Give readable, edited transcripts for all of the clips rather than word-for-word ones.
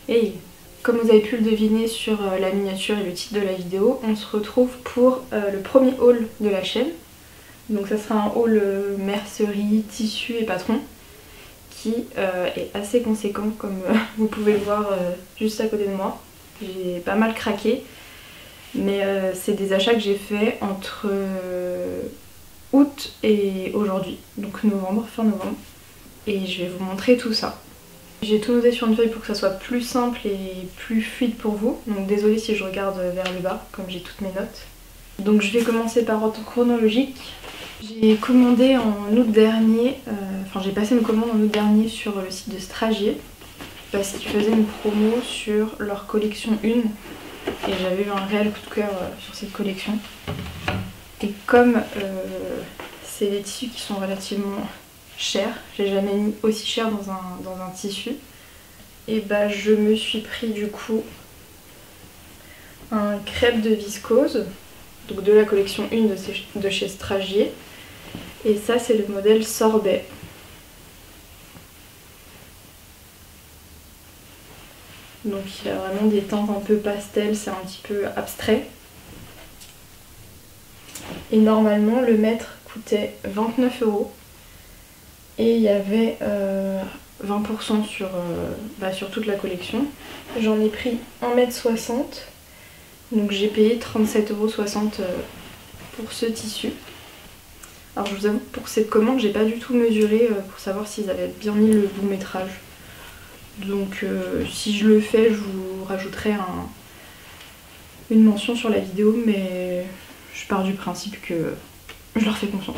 Et comme vous avez pu le deviner sur la miniature et le titre de la vidéo, on se retrouve pour le premier haul de la chaîne. Donc ça sera un haul mercerie, tissu et patron qui est assez conséquent comme vous pouvez le voir juste à côté de moi. J'ai pas mal craqué, mais c'est des achats que j'ai fait entre août et aujourd'hui, donc novembre, fin novembre. Et je vais vous montrer tout ça. J'ai tout noté sur une feuille pour que ça soit plus simple et plus fluide pour vous. Donc désolée si je regarde vers le bas, comme j'ai toutes mes notes. Donc je vais commencer par ordre chronologique. J'ai commandé en août dernier, j'ai passé une commande en août dernier sur le site de Stragier parce qu'ils faisaient une promo sur leur collection 1 et j'avais eu un réel coup de cœur sur cette collection. Et comme c'est des tissus qui sont relativement chers, j'ai jamais mis aussi cher dans un tissu, et bah je me suis pris du coup un crêpe de viscose, donc de la collection 1 de chez Stragier, et ça c'est le modèle sorbet. Donc il a vraiment des teintes un peu pastel, c'est un petit peu abstrait. Et normalement le mètre coûtait 29 € et il y avait 20% sur toute la collection. J'en ai pris 1,60 m, donc j'ai payé 37,60 € pour ce tissu. Alors je vous avoue que pour cette commande j'ai pas du tout mesuré pour savoir s'ils avaient bien mis le bon métrage. Donc si je le fais je vous rajouterai une mention sur la vidéo, mais je pars du principe que je leur fais confiance.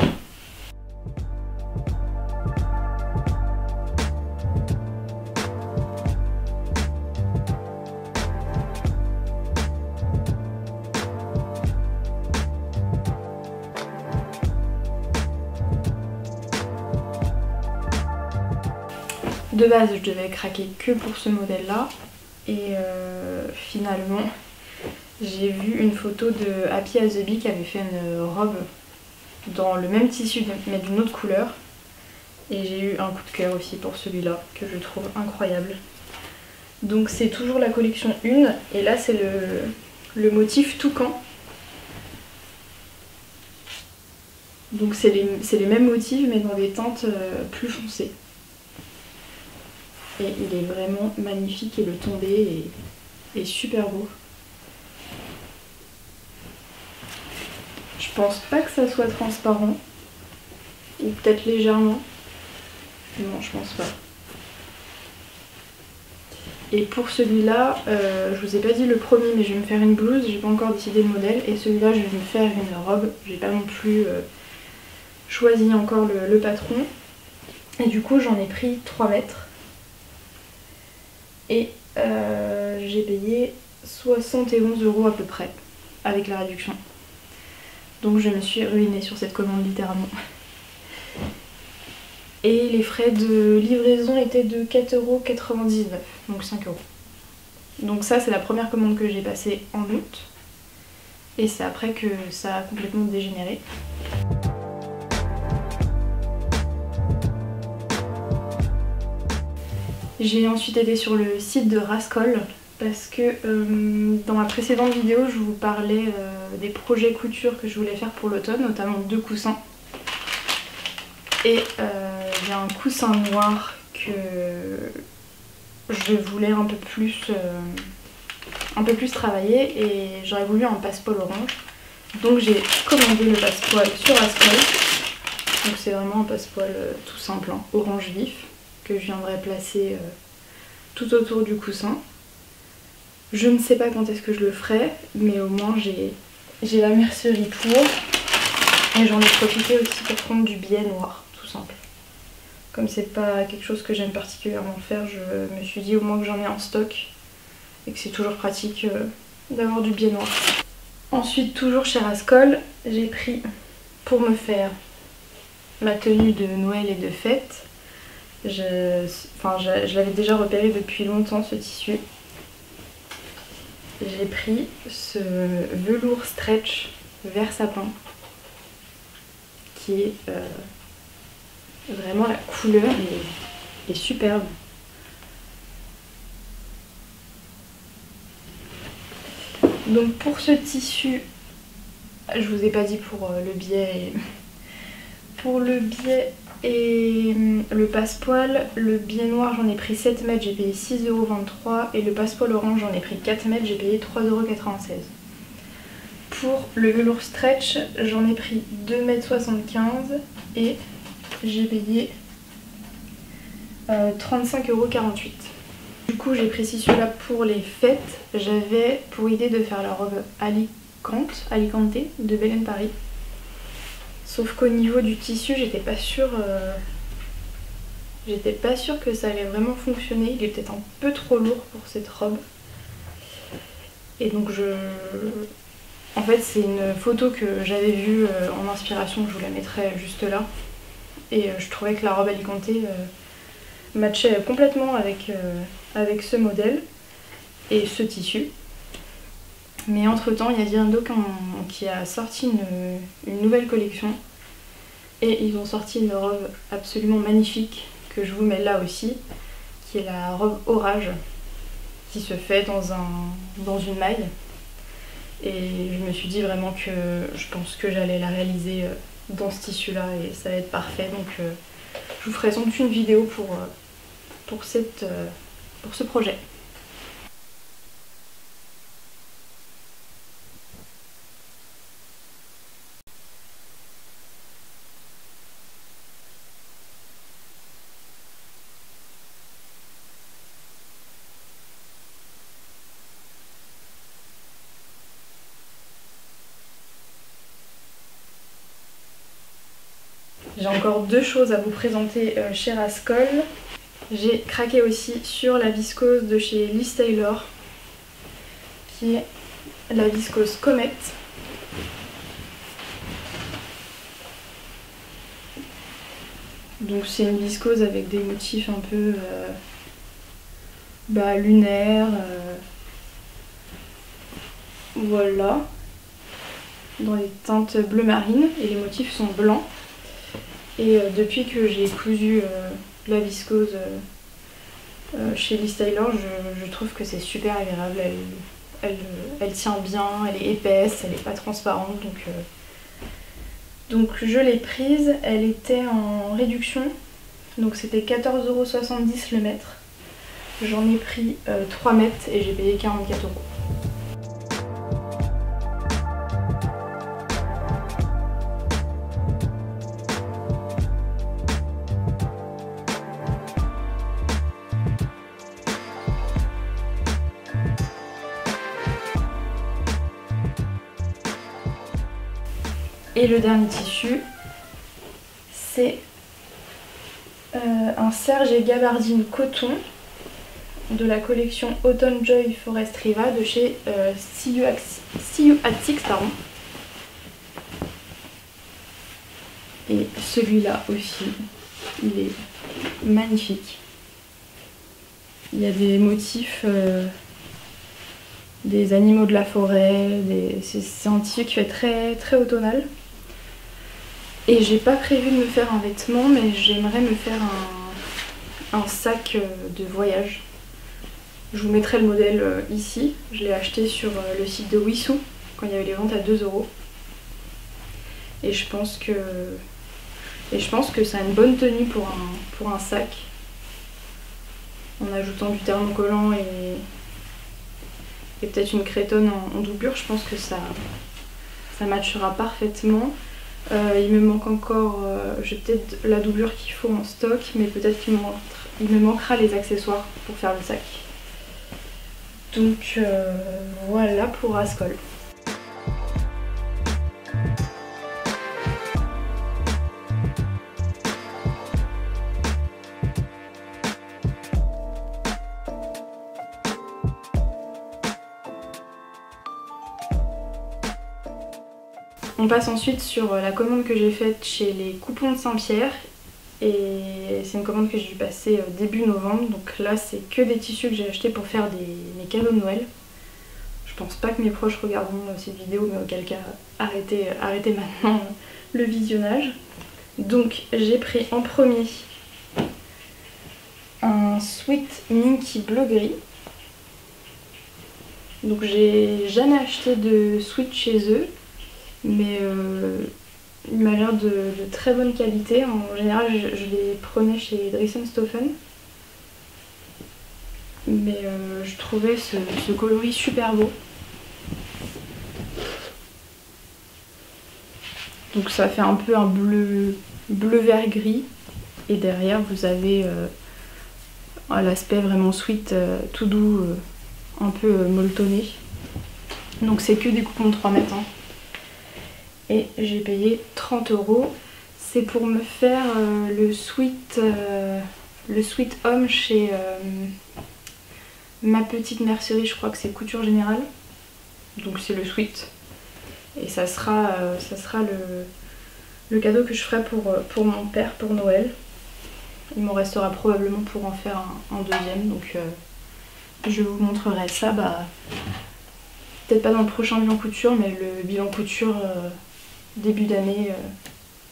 De base, je devais craquer que pour ce modèle-là, et finalement, j'ai vu une photo de Happy as the Bee qui avait fait une robe dans le même tissu mais d'une autre couleur, et j'ai eu un coup de cœur aussi pour celui-là que je trouve incroyable. Donc c'est toujours la collection 1, et là c'est le motif toucan. Donc c'est les mêmes motifs mais dans des teintes plus foncées. Et il est vraiment magnifique et le tombé est super beau. Je pense pas que ça soit transparent, ou peut-être légèrement. Non, je pense pas. Et pour celui-là, je vous ai pas dit le premier, mais je vais me faire une blouse, j'ai pas encore décidé le modèle. Et celui-là, je vais me faire une robe, j'ai pas non plus choisi encore le patron. Et du coup, j'en ai pris 3 mètres. Et j'ai payé 71 € à peu près, avec la réduction. Donc je me suis ruinée sur cette commande littéralement. Et les frais de livraison étaient de 4,99 €, donc 5 €. Donc ça c'est la première commande que j'ai passée en août. Et c'est après que ça a complètement dégénéré. J'ai ensuite été sur le site de Rascol parce que dans ma précédente vidéo je vous parlais des projets couture que je voulais faire pour l'automne, notamment 2 coussins. Et il y a un coussin noir que je voulais un peu plus travailler, et j'aurais voulu un passepoil orange. Donc j'ai commandé le passepoil sur Rascol. Donc c'est vraiment un passepoil tout simple, hein, orange vif, que je viendrai placer tout autour du coussin. Je ne sais pas quand est-ce que je le ferai, mais au moins j'ai la mercerie pour. Et j'en ai profité aussi pour prendre du billet noir, tout simple. Comme c'est pas quelque chose que j'aime particulièrement faire, je me suis dit au moins que j'en ai en stock et que c'est toujours pratique d'avoir du billet noir. Ensuite, toujours chez Rascol, j'ai pris pour me faire ma tenue de Noël et de fête. Je l'avais déjà repéré depuis longtemps, ce tissu. J'ai pris ce velours stretch vert sapin qui est vraiment, la couleur est superbe. Donc pour ce tissu, je vous ai pas dit pour le biais et le passepoil. Le biais noir j'en ai pris 7 mètres, j'ai payé 6,23 € et le passepoil orange j'en ai pris 4 mètres, j'ai payé 3,96 €. Pour le velours stretch j'en ai pris 2,75 m et j'ai payé 35,48 €. Du coup j'ai pris celui-là pour les fêtes. J'avais pour idée de faire la robe Alicante de Belen Paris. Sauf qu'au niveau du tissu j'étais pas sûre que ça allait vraiment fonctionner. Il est peut-être un peu trop lourd pour cette robe. Et donc en fait c'est une photo que j'avais vue en inspiration, je vous la mettrai juste là. Et je trouvais que la robe Alicante matchait complètement avec ce modèle et ce tissu. Mais entre temps il y a Zirando qui a sorti une nouvelle collection et ils ont sorti une robe absolument magnifique que je vous mets là aussi, qui est la robe Orage, qui se fait dans une maille. Et je me suis dit vraiment que je pense que j'allais la réaliser dans ce tissu là et ça va être parfait. Donc je vous ferai sans doute une vidéo pour ce projet. J'ai encore deux choses à vous présenter chez Rascol. J'ai craqué aussi sur la viscose de chez Liz Taylor, qui est la viscose Comet. Donc c'est une viscose avec des motifs un peu lunaires. Voilà. Dans les teintes bleu marine et les motifs sont blancs. Et depuis que j'ai cousu la viscose chez Liz Taylor, je trouve que c'est super agréable. Elle tient bien, elle est épaisse, elle n'est pas transparente. Donc je l'ai prise, elle était en réduction. Donc c'était 14,70 € le mètre. J'en ai pris 3 mètres et j'ai payé 44 €. Et le dernier tissu, c'est un serge et gabardine coton de la collection Autumn Joy Forest Riva de chez See You at Six, pardon. Et celui-là aussi, il est magnifique. Il y a des motifs, des animaux de la forêt, c'est un tissu qui fait très, très automnal. Et j'ai pas prévu de me faire un vêtement, mais j'aimerais me faire un sac de voyage. Je vous mettrai le modèle ici. Je l'ai acheté sur le site de Wissou quand il y avait les ventes à 2 €. Et je pense que ça a une bonne tenue pour un sac. En ajoutant du thermocollant et peut-être une crétonne en doublure, je pense que ça matchera parfaitement. Il me manque encore, j'ai peut-être la doublure qu'il faut en stock, mais peut-être qu'il me manquera les accessoires pour faire le sac. Donc voilà pour Rascol. On passe ensuite sur la commande que j'ai faite chez les Coupons de Saint-Pierre. Et c'est une commande que j'ai dû passer début novembre. Donc là c'est que des tissus que j'ai achetés pour faire mes cadeaux de Noël. Je pense pas que mes proches regarderont cette vidéo, mais auquel cas arrêtez maintenant le visionnage. Donc j'ai pris en premier un Sweet Minky bleu gris. Donc j'ai jamais acheté de sweat chez eux, mais il m'a l'air de très bonne qualité. En général je les prenais chez Dressenstoffen. Mais je trouvais ce coloris super beau. Donc ça fait un peu un bleu vert gris. Et derrière vous avez l'aspect vraiment sweat, tout doux, un peu molletonné. Donc c'est que des coupons de 3 mètres. Hein. Et j'ai payé 30 €. C'est pour me faire le sweat homme chez ma petite mercerie, je crois que c'est Couture Générale. Donc c'est le sweat. Et ça sera le cadeau que je ferai pour mon père pour Noël. Il m'en restera probablement pour en faire un deuxième. Donc je vous montrerai ça. Peut-être pas dans le prochain bilan couture, mais le bilan couture début d'année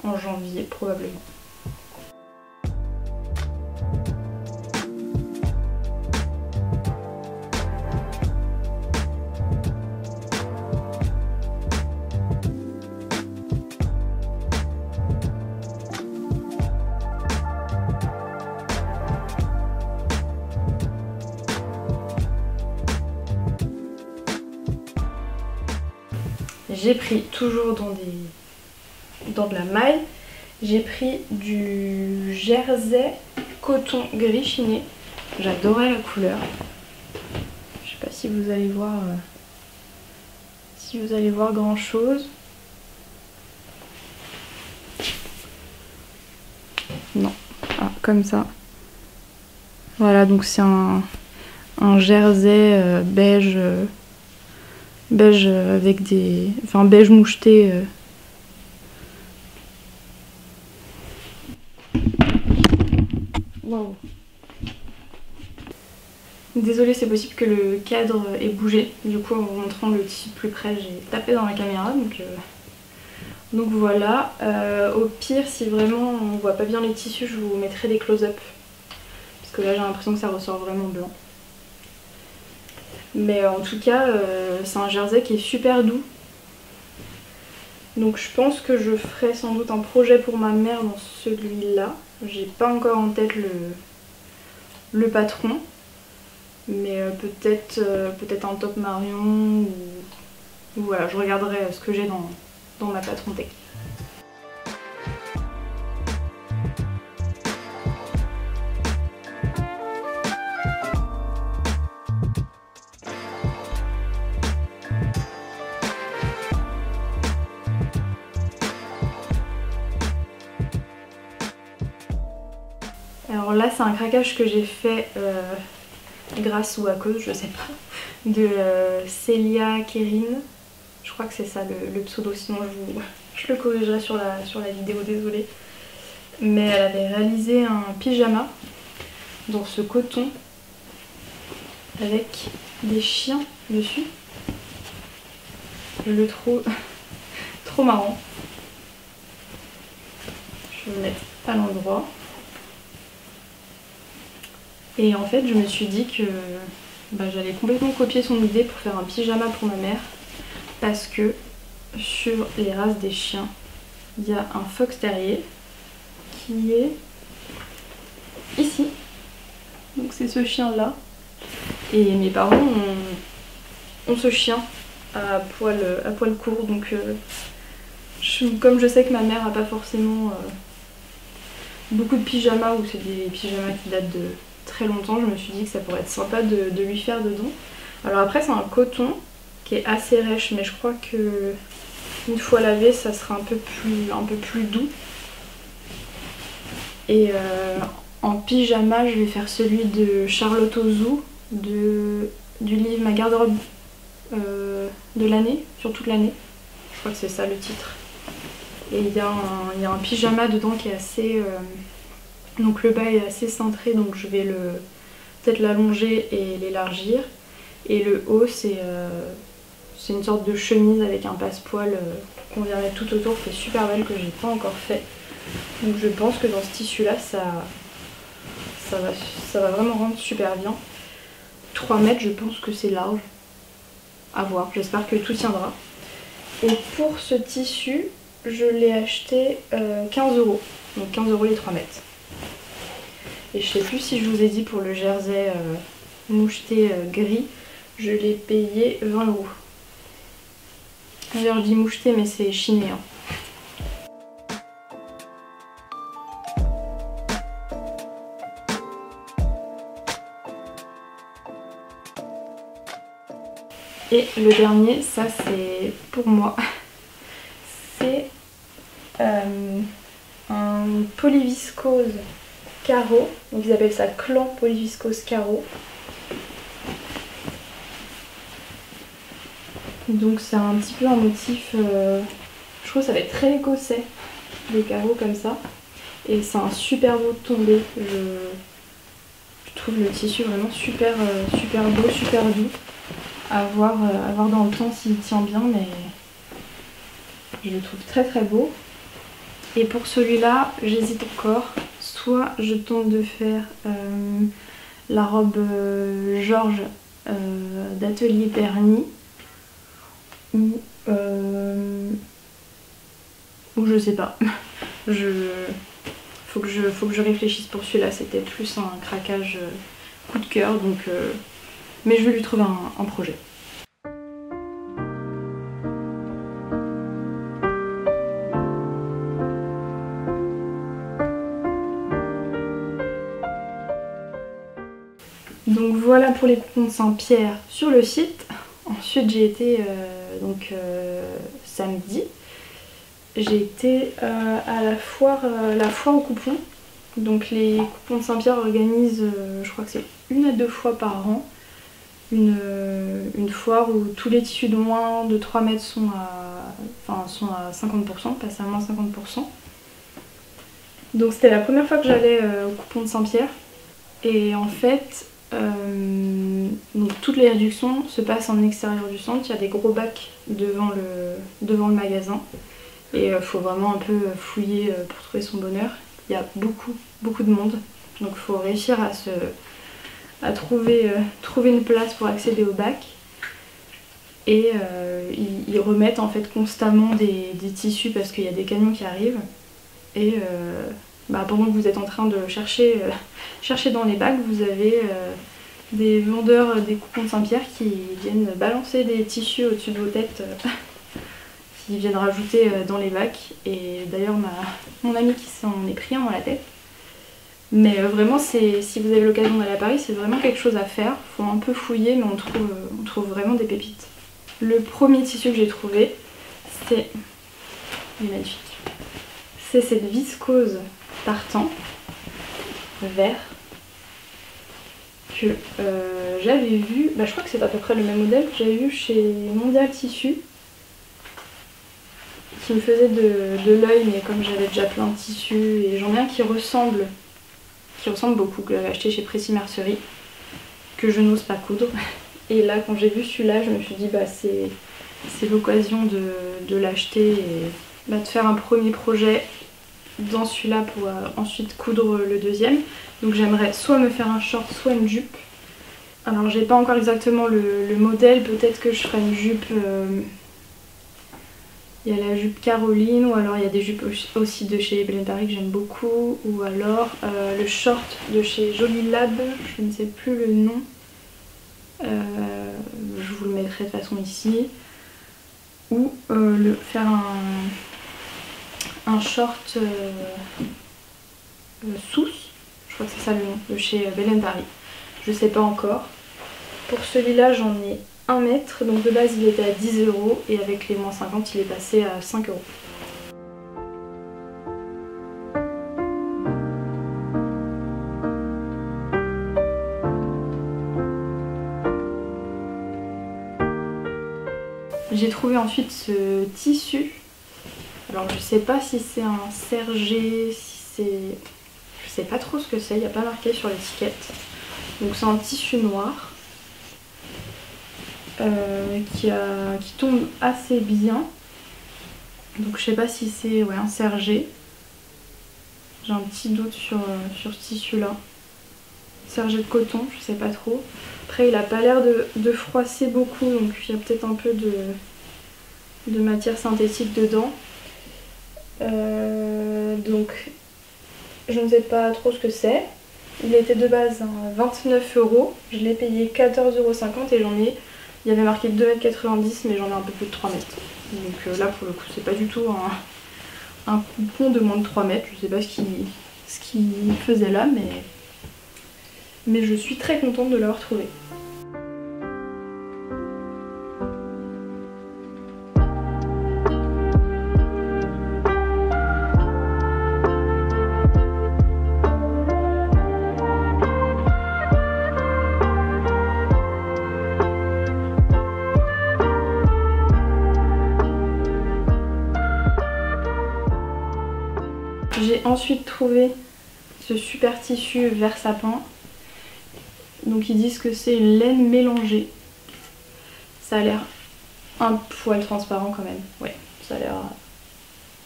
en janvier probablement. J'ai pris toujours dans de la maille, j'ai pris du jersey coton gris chiné. J'adorais la couleur. Je sais pas si vous allez voir grand chose. Non, comme ça. Voilà, donc c'est un jersey beige. Beige avec des... Enfin beige moucheté. Wow. Désolée, c'est possible que le cadre ait bougé. Du coup, en vous montrant le tissu de plus près, j'ai tapé dans la caméra. Donc voilà. Au pire, si vraiment on voit pas bien les tissus, je vous mettrai des close-up. Parce que là, j'ai l'impression que ça ressort vraiment blanc. Mais en tout cas, c'est un jersey qui est super doux. Donc je pense que je ferai sans doute un projet pour ma mère dans celui-là. J'ai pas encore en tête le patron. Mais peut-être un top Marion ou voilà, je regarderai ce que j'ai dans ma patron tech. Alors là c'est un craquage que j'ai fait grâce ou à cause, je sais pas, de Célia Kérine. Je crois que c'est ça le pseudo, sinon je le corrigerai sur la vidéo, désolée. Mais elle avait réalisé un pyjama dans ce coton avec des chiens dessus. Je le trouve trop marrant. Je vais le mettre à l'endroit. Et en fait je me suis dit que j'allais complètement copier son idée pour faire un pyjama pour ma mère. Parce que sur les races des chiens, il y a un fox terrier qui est ici. Donc c'est ce chien là. Et mes parents ont ce chien à poil court. Donc comme je sais que ma mère n'a pas forcément beaucoup de pyjamas, ou c'est des pyjamas qui datent de très longtemps, je me suis dit que ça pourrait être sympa de lui faire dedans. Alors après c'est un coton qui est assez rêche, mais je crois que une fois lavé ça sera un peu plus doux. Et en pyjama je vais faire celui de Charlotte Ozou du livre Ma garde-robe de l'année, sur toute l'année. Je crois que c'est ça le titre. Et il y a un pyjama dedans qui est assez... donc le bas est assez cintré, donc je vais peut-être l'allonger et l'élargir. Et le haut c'est une sorte de chemise avec un passepoil qu'on vient mettre tout autour, qui est super belle, que j'ai pas encore fait. Donc je pense que dans ce tissu là ça va vraiment rendre super bien. 3 mètres, je pense que c'est large. à voir, j'espère que tout tiendra. Et pour ce tissu, je l'ai acheté 15 €, donc 15 € les 3 mètres. Et je sais plus si je vous ai dit pour le jersey moucheté gris, je l'ai payé 20 €. D'ailleurs je dis moucheté mais c'est chiné. Hein. Et le dernier, ça c'est pour moi, c'est un polyviscose carreau, donc ils appellent ça clan polyviscose carreau. Donc c'est un petit peu un motif, je trouve que ça va être très écossais, les carreaux comme ça. Et c'est un super beau tombé, je trouve le tissu vraiment super, super beau, super doux. À voir dans le temps s'il tient bien, mais je le trouve très très beau. Et pour celui-là, j'hésite encore. Soit je tente de faire la robe Georges d'Atelier Perny, ou je sais pas. Faut que je réfléchisse pour celui-là. C'était plus un craquage coup de cœur, donc mais je vais lui trouver un projet. Donc voilà pour les coupons de Saint-Pierre sur le site. Ensuite j'ai été samedi, j'ai été à la foire aux coupons. Donc les coupons de Saint-Pierre organisent, je crois que c'est 1 à 2 fois par an, une foire où tous les tissus de moins de 3 mètres sont à 50%, passent à moins 50%. Donc c'était la première fois que j'allais au coupon de Saint-Pierre. Et en fait, donc toutes les réductions se passent en extérieur du centre. Il y a des gros bacs devant le magasin. Et il faut vraiment un peu fouiller pour trouver son bonheur. Il y a beaucoup de monde. Donc il faut réussir à trouver une place pour accéder au bac. Et ils remettent en fait constamment des tissus parce qu'il y a des camions qui arrivent. Et pendant que vous êtes en train de chercher dans les bacs, vous avez des vendeurs des coupons de Saint-Pierre qui viennent balancer des tissus au-dessus de vos têtes, qui viennent rajouter dans les bacs. Et d'ailleurs mon ami qui s'en est pris un dans la tête. Mais vraiment, si vous avez l'occasion d'aller à Paris, c'est vraiment quelque chose à faire. Faut un peu fouiller, mais on trouve vraiment des pépites. Le premier tissu que j'ai trouvé, c'est... Il est magnifique. C'est cette viscose tartan vert que j'avais vu, je crois que c'est à peu près le même modèle que j'avais vu chez Mondial Tissu, qui me faisait de l'œil, mais comme j'avais déjà plein de tissus, et j'en ai un qui ressemble beaucoup, que j'avais acheté chez Précis Mercerie, que je n'ose pas coudre. Et là quand j'ai vu celui-là, je me suis dit c'est l'occasion de l'acheter et de faire un premier projet dans celui-là pour ensuite coudre le deuxième. Donc j'aimerais soit me faire un short, soit une jupe. Alors j'ai pas encore exactement le modèle, peut-être que je ferai une jupe... Il y a la jupe Caroline, ou alors il y a des jupes aussi de chez Belen Paris que j'aime beaucoup, ou alors le short de chez Jolie Lab, je ne sais plus le nom. Je vous le mettrai de toute façon ici. Ou faire un short Sousse, je crois que c'est ça le nom, de chez Belen Paris. Je sais pas encore. Pour celui-là j'en ai 1 mètre, donc de base il était à 10 € et avec les moins 50 il est passé à 5 €. J'ai trouvé ensuite ce tissu. Alors je sais pas si c'est un sergé, si c'est... Je sais pas trop ce que c'est, il n'y a pas marqué sur l'étiquette. Donc c'est un tissu noir qui tombe assez bien. Donc je sais pas si c'est un sergé. J'ai un petit doute sur ce tissu là. serge de coton, je sais pas trop. Après il a pas l'air de froisser beaucoup, donc il y a peut-être un peu de matière synthétique dedans. Donc je ne sais pas trop ce que c'est. Il était de base à 29 €, je l'ai payé 14,50 € et il y avait marqué 2,90 m mais j'en ai un peu plus de 3 mètres. Donc là pour le coup c'est pas du tout un coupon de moins de 3 mètres, je sais pas ce qu'il faisait là mais je suis très contente de l'avoir trouvé. J'ai ensuite trouvé ce super tissu vert sapin. Donc ils disent que c'est une laine mélangée. Ça a l'air un poil transparent quand même. Ouais, ça a l'air...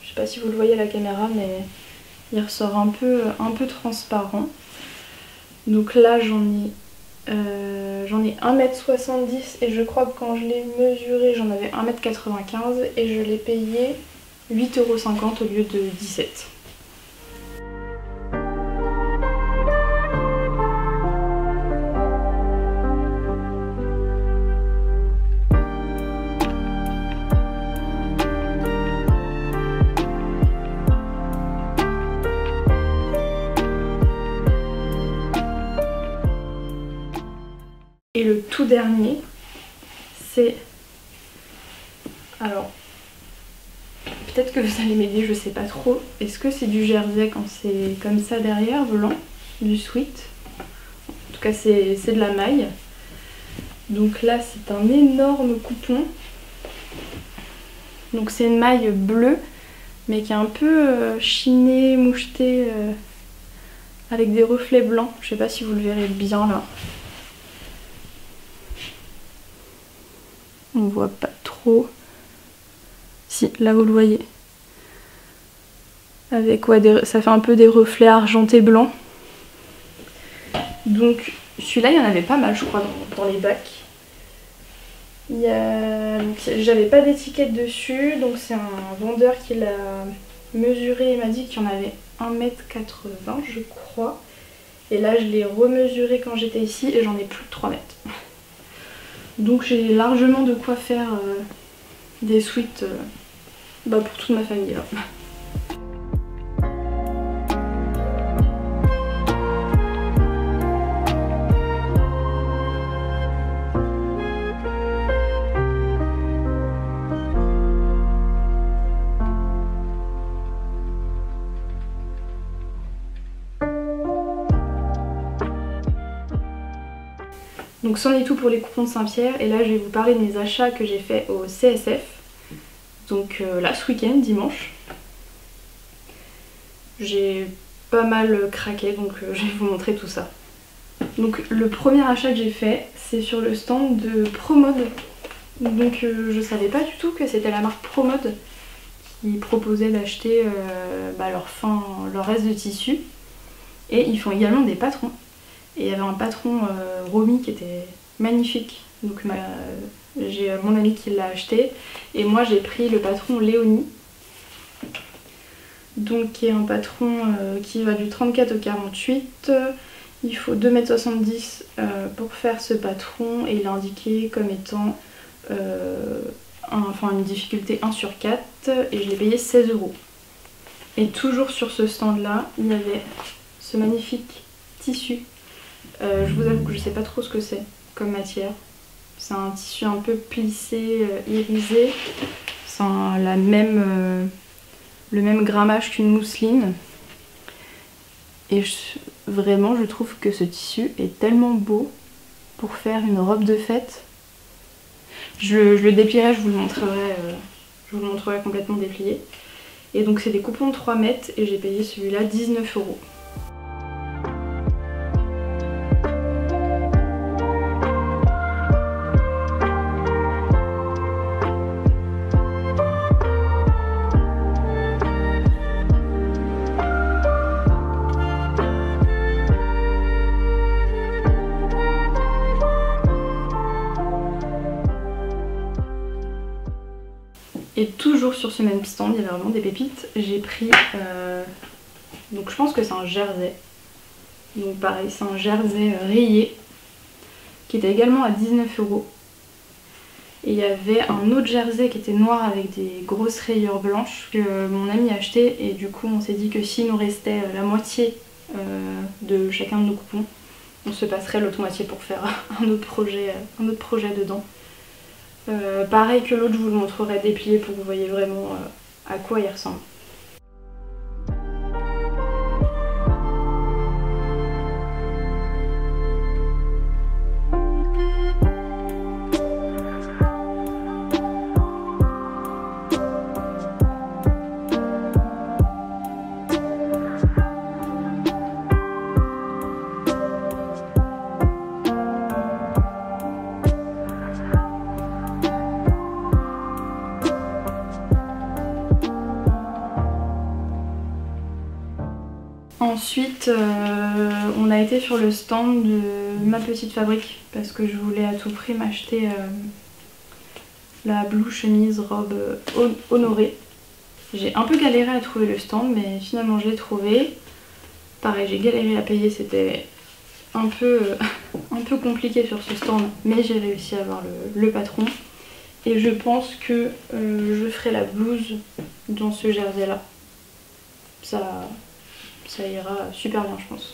Je sais pas si vous le voyez à la caméra, mais il ressort un peu transparent. Donc là j'en ai 1,70 m et je crois que quand je l'ai mesuré j'en avais 1,95 m et je l'ai payé 8,50 € au lieu de 17 €. Et le tout dernier, c'est... Alors, peut-être que vous allez m'aider, je sais pas trop. Est-ce que c'est du jersey quand c'est comme ça derrière, blanc, du sweat? En tout cas, c'est de la maille. Donc là, c'est un énorme coupon. Donc c'est une maille bleue, mais qui est un peu chinée, mouchetée, avec des reflets blancs. Je sais pas si vous le verrez bien là. On voit pas trop. Si, là vous le voyez. Avec, ouais, ça fait un peu des reflets argentés blancs. Donc celui-là, il y en avait pas mal, je crois, dans les bacs. J'avais pas d'étiquette dessus, donc c'est un vendeur qui l'a mesuré et m'a dit qu'il y en avait 1,80 m, je crois. Et là, je l'ai remesuré quand j'étais ici et j'en ai plus de 3 mètres. Donc j'ai largement de quoi faire des sweats pour toute ma famille là. Donc c'en est tout pour les coupons de Saint-Pierre et là je vais vous parler de mes achats que j'ai fait au CSF. Donc là ce week-end, dimanche. J'ai pas mal craqué donc je vais vous montrer tout ça. Donc le premier achat que j'ai fait c'est sur le stand de Promode. Donc je savais pas du tout que c'était la marque Promode qui proposait d'acheter leur reste de tissu. Et ils font également des patrons. Et il y avait un patron Romy qui était magnifique. Donc j'ai mon ami qui l'a acheté. Et moi j'ai pris le patron Léonie. Donc qui est un patron qui va du 34 au 48. Il faut 2,70 m pour faire ce patron. Et il est indiqué comme étant une difficulté 1 sur 4. Et je l'ai payé 16 €. Et toujours sur ce stand là, il y avait ce magnifique tissu. Je vous avoue que je sais pas trop ce que c'est comme matière. C'est un tissu un peu plissé, irisé. C'est le même grammage qu'une mousseline. Et vraiment je trouve que ce tissu est tellement beau pour faire une robe de fête. Je le déplierai, je vous le montrerai complètement déplié. Et donc c'est des coupons de 3 mètres et j'ai payé celui-là 19 €. Et toujours sur ce même stand, il y avait vraiment des pépites. J'ai pris, donc je pense que c'est un jersey. Donc pareil, c'est un jersey rayé qui était également à 19 €. Et il y avait un autre jersey qui était noir avec des grosses rayures blanches que mon ami a acheté. Et du coup, on s'est dit que s'il nous restait la moitié de chacun de nos coupons, on se passerait l'autre moitié pour faire un autre projet dedans. Pareil que l'autre, je vous le montrerai déplié pour que vous voyez vraiment à quoi il ressemble. Ensuite, on a été sur le stand de Ma Petite Fabrique parce que je voulais à tout prix m'acheter la blue chemise robe honorée. J'ai un peu galéré à trouver le stand, mais finalement je l'ai trouvé. Pareil, j'ai galéré à payer, c'était un peu compliqué sur ce stand, mais j'ai réussi à avoir le patron. Et je pense que je ferai la blouse dans ce jersey là. Ça ira super bien, je pense.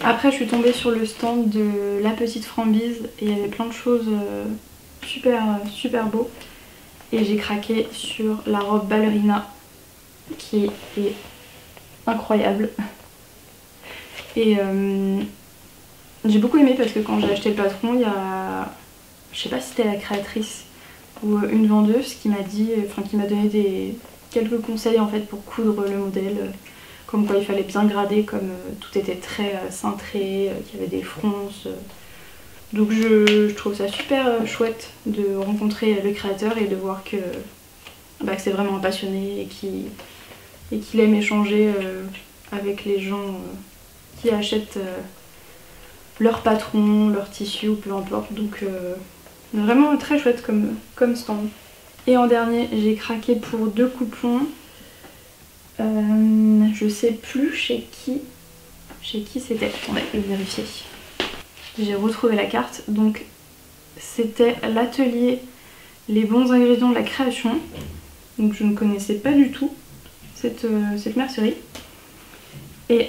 Après, je suis tombée sur le stand de La Petite Framboise et il y avait plein de choses super beaux. Et j'ai craqué sur la robe ballerina qui est incroyable. Et j'ai beaucoup aimé parce que quand j'ai acheté le patron, il y a, je sais pas si c'était la créatrice ou une vendeuse qui m'a dit, qui m'a donné quelques conseils en fait pour coudre le modèle. Comme quoi il fallait bien grader, comme tout était très cintré, qu'il y avait des fronces. Donc je trouve ça super chouette de rencontrer le créateur et de voir que c'est vraiment un passionné et qu'il aime échanger avec les gens qui achètent leur patron, leur tissu ou peu importe. Donc vraiment très chouette comme stand. Et en dernier, j'ai craqué pour 2 coupons. Je sais plus chez qui c'était. Attendez, je vais vérifier. J'ai retrouvé la carte. Donc c'était l'atelier Les Bons Ingrédients de la Création. Donc je ne connaissais pas du tout cette mercerie. Et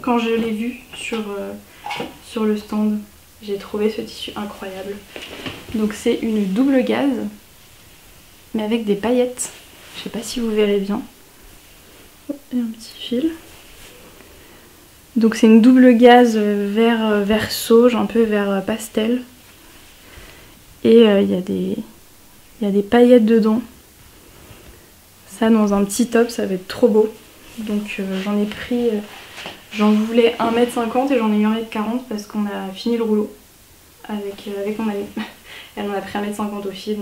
quand je l'ai vu sur le stand, j'ai trouvé ce tissu incroyable. Donc c'est une double gaze, mais avec des paillettes. Je sais pas si vous verrez bien. Et un petit fil. Donc c'est une double gaze vert sauge, un peu vert pastel. Et il y a des paillettes dedans. Ça dans un petit top, ça va être trop beau. Donc j'en ai pris, j'en voulais 1,50 m et j'en ai eu 1,40 m parce qu'on a fini le rouleau avec mon amie. Elle en a pris 1,50 m aussi,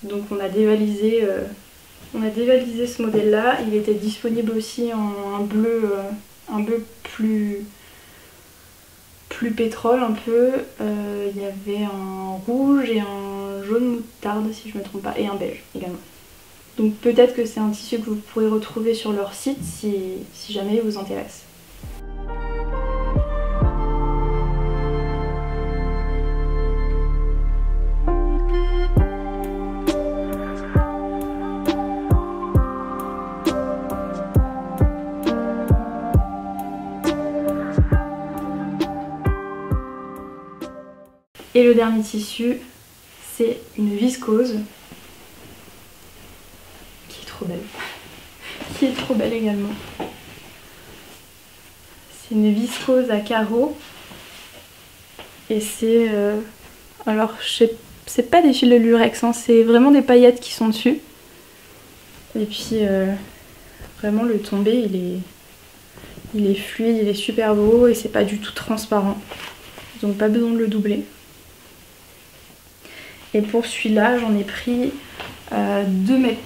donc on a dévalisé ce modèle là. Il était disponible aussi en un bleu plus pétrole un peu. Il y avait un rouge et un jaune moutarde si je me trompe pas, et un beige également. Donc peut-être que c'est un tissu que vous pourrez retrouver sur leur site si jamais il vous intéresse. Et le dernier tissu, c'est une viscose qui est trop belle. Qui est trop belle également. C'est une viscose à carreaux. Et c'est... alors, c'est pas des fils de lurex, hein, c'est vraiment des paillettes qui sont dessus. Et puis, vraiment, le tombé, il est fluide, il est super beau et c'est pas du tout transparent. Donc, pas besoin de le doubler. Et pour celui-là, j'en ai pris 2,30 m.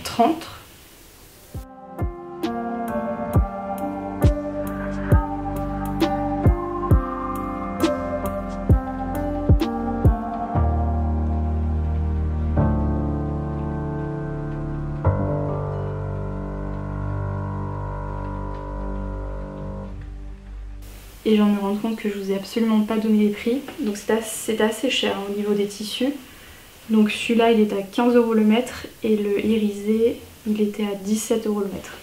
et j'en me rends compte que je vous ai absolument pas donné les prix. Donc c'était assez cher au niveau des tissus. Donc celui-là il était à 15 € le mètre et le irisé il était à 17 € le mètre.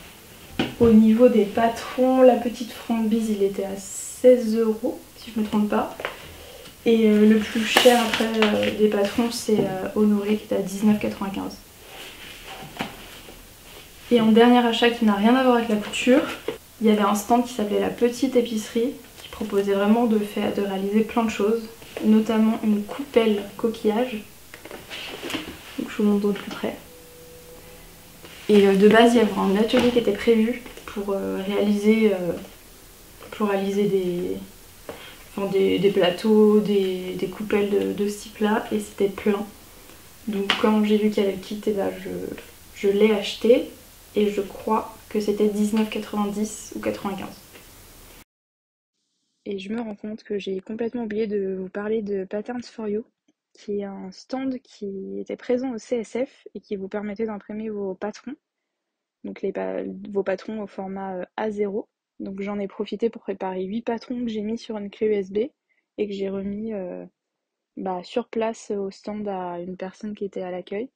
Au niveau des patrons, la petite framboise il était à 16 € si je me trompe pas. Et le plus cher après des patrons c'est Honoré qui était à 19,95 €. Et en dernier achat qui n'a rien à voir avec la couture, il y avait un stand qui s'appelait La Petite Épicerie qui proposait vraiment de réaliser plein de choses, notamment une coupelle coquillage. Donc je vous montre de plus près. Et de base il y avait un atelier qui était prévu pour réaliser des plateaux, des coupelles de ce type là, et c'était plein. Donc quand j'ai vu qu'il y avait le kit, je l'ai acheté. Et je crois que c'était 19,90 ou 95. Et je me rends compte que j'ai complètement oublié de vous parler de Patterns for You, qui est un stand qui était présent au CSF et qui vous permettait d'imprimer vos patrons. Donc vos patrons au format A0. Donc j'en ai profité pour préparer 8 patrons que j'ai mis sur une clé USB et que j'ai remis sur place au stand à une personne qui était à l'accueil.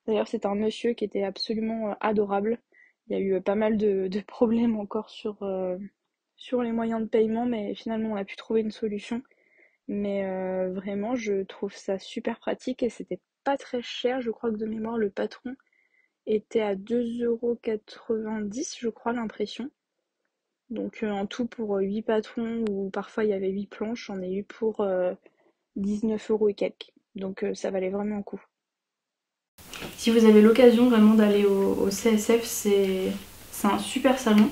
D'ailleurs, c'est un monsieur qui était absolument adorable. Il y a eu pas mal de problèmes encore sur les moyens de paiement, mais finalement on a pu trouver une solution. Mais vraiment, je trouve ça super pratique et c'était pas très cher. Je crois que de mémoire, le patron était à 2,90 €, je crois, l'impression. Donc en tout pour 8 patrons, ou parfois il y avait 8 planches, j'en ai eu pour 19 € et quelques. Donc ça valait vraiment le coup. Si vous avez l'occasion vraiment d'aller au CSF, c'est un super salon.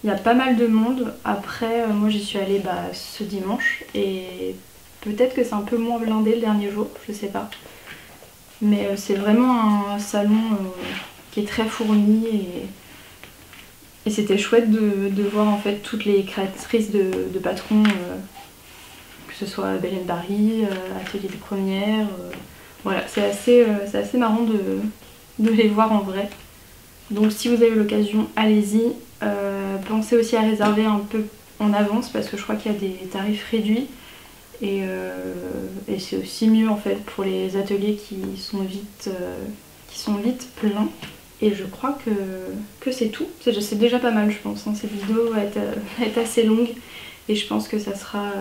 Il y a pas mal de monde. Après, moi j'y suis allée ce dimanche et peut-être que c'est un peu moins blindé le dernier jour, je sais pas. Mais c'est vraiment un salon qui est très fourni et c'était chouette de voir en fait toutes les créatrices de patrons, que ce soit Belen Barry, Atelier des Premières. Voilà, c'est assez marrant de les voir en vrai. Donc si vous avez l'occasion, allez-y. Pensez aussi à réserver un peu en avance parce que je crois qu'il y a des tarifs réduits. Et c'est aussi mieux en fait pour les ateliers qui sont vite pleins. Et je crois que c'est tout. C'est déjà pas mal je pense. Hein. Cette vidéo va être assez longue. Et je pense que ça sera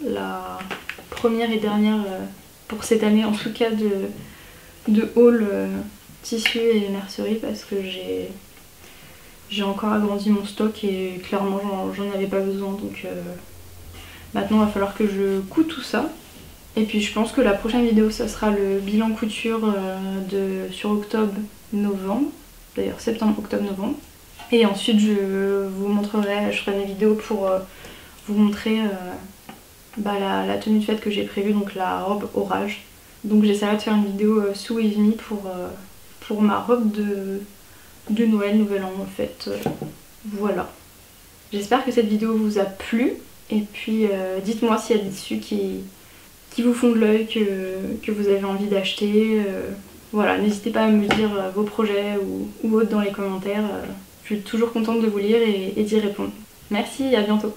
la première et dernière... pour cette année en tout cas de haul tissu et mercerie parce que j'ai encore agrandi mon stock et clairement j'en avais pas besoin, donc maintenant il va falloir que je couds tout ça. Et puis je pense que la prochaine vidéo ça sera le bilan couture sur octobre-novembre, d'ailleurs septembre, octobre, novembre. Et ensuite je ferai des vidéos pour vous montrer la tenue de fête que j'ai prévue, donc la robe orage. Donc j'essaierai de faire une vidéo sous With Me pour ma robe de Noël, Nouvel An en fait. Voilà. J'espère que cette vidéo vous a plu. Et puis dites-moi s'il y a des tissus qui vous font de l'œil, que vous avez envie d'acheter. Voilà, n'hésitez pas à me dire vos projets ou autres dans les commentaires. Je suis toujours contente de vous lire et d'y répondre. Merci, à bientôt.